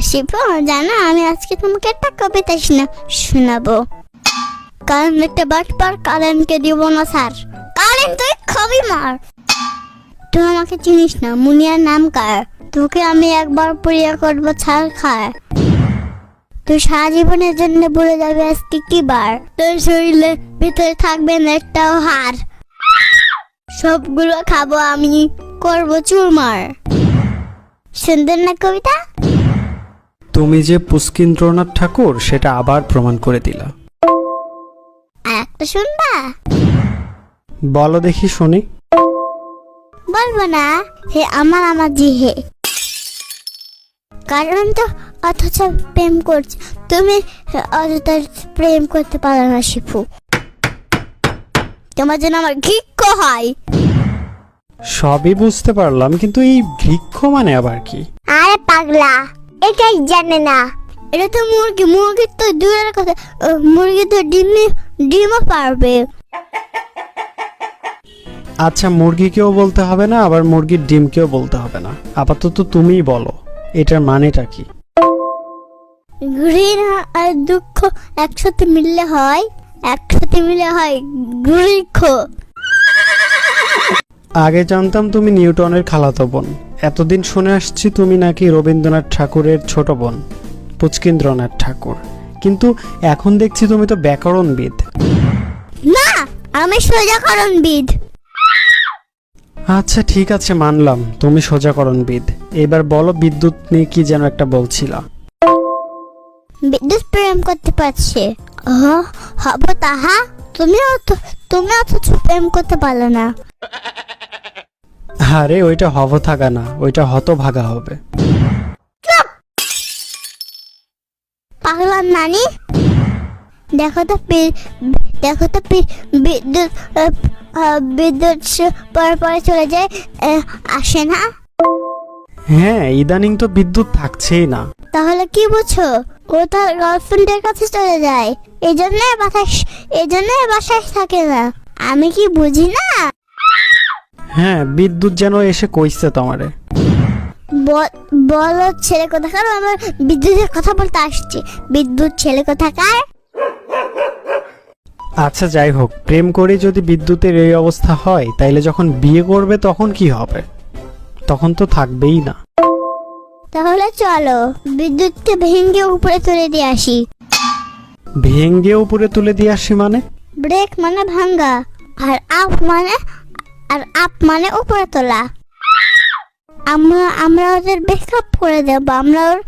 শিপু জানো, আমি আজকে তোমাকে একটা কবিতা শোনাবো। কারণ একটা বাটপার কারেন্টকে দিব না স্যার। কারেন্ট তুই খবি মার। তুই আমাকে চিনিস না, মুনিয়ার নাম কার? তোকে আমি একবার পরিয়া করবো ছাড় খায়। তুই সারা জীবনের জন্য বলে যাবে আজকে কি বার। তোর শরীরে ভিতরে থাকবে না একটাও হাড়। সবগুলো খাবো আমি, করবো চুরমার। সুন্দর না কবিতা? তুমি যে পুষ্কিন্দ্রনাথ ঠাকুর সেটা আবার প্রমাণ করে দিলা। আর একটা শুনবা? বলো দেখি শুনি। বলবো না, হে আমার জি হে। কারণ তো অথচ প্রেম করছে তুমি, অযথা প্রেম করতে পারো না শিপু। তোমার জন্য আমার ঘিক্ষ হয়। সবই বুঝতে পারলাম, কিন্তু এই বৃক্ষ মানে আবার কি? আরে পাগলা, এটাই জানে না। এটা তো মুরগি, মুরগির তো দূরের কথা, মুরগি তো ডিমও পারবে। আচ্ছা, মুরগিকেও বলতে হবে না, আবার মুরগির ডিমকেও বলতে হবে না। আপাতত তুমিই বলো এটার মানেটা কি? ঘৃণা আর দুঃখ একসাথে মিললে হয়, বৃক্ষ। আগে জানতাম তুমি নিউটনের খালাতো বোন। এতদিন শুনে আসছি তুমি নাকি রবীন্দ্রনাথ ঠাকুরের ছোট বোন, পুষ্কিন্দ্রনাথ ঠাকুর। কিন্তু এখন দেখছি তুমি তো ব্যাকরণবিদ। না, আমি সোজাকরণবিদ। আচ্ছা ঠিক আছে, মানলাম তুমি সোজাকরণবিদ। এবার বলো, বিদ্যুৎ নিয়ে কি যেন একটা বলছিলা। বিদ্যুৎ প্রেম করতে পারছে। হব তাহা? তুমি অথচ প্রেম করতে পারলো না। আরে ওইটা হব থাকা না, ওইটা হতভাগা হবে। পাগলার নানি, দেখো তো বিদ্যুৎ বিদ্যুৎ পরে চলে যায়, আসে না। হ্যাঁ, ইদানিং তো বিদ্যুৎ থাকছেই না। তাহলে কি বুঝছো? ও তার গার্লফ্রেন্ডের কাছে চলে যায়, এই জন্য বাসায় থাকে না। আমি কি বুঝি না? হ্যাঁ, বিদ্যুৎ যেন এসে কইছে তোমারে। বলো ছেলে কোথাকার, আমার বিদ্যুতের কথা বলতে আসছে। বিদ্যুৎ ছেলে কোথাকার? আচ্ছা যাই হোক, প্রেম করে যদি বিদ্যুতের এই অবস্থা হয়, তাইলে যখন বিয়ে করবে তখন কি হবে? তখন তো থাকবেই না। তাহলে চলো বিদ্যুৎকে ভেঙে উপরে তুলে দিয়ে আসি। ভেঙ্গে উপরে তুলে দিয়ে আসি মানে? ব্রেক মানে ভাঙ্গা, আর আপ মানে উপরে তোলা। আমরা ওদের ব্রেকআপ করে দেবো। আমরা ওর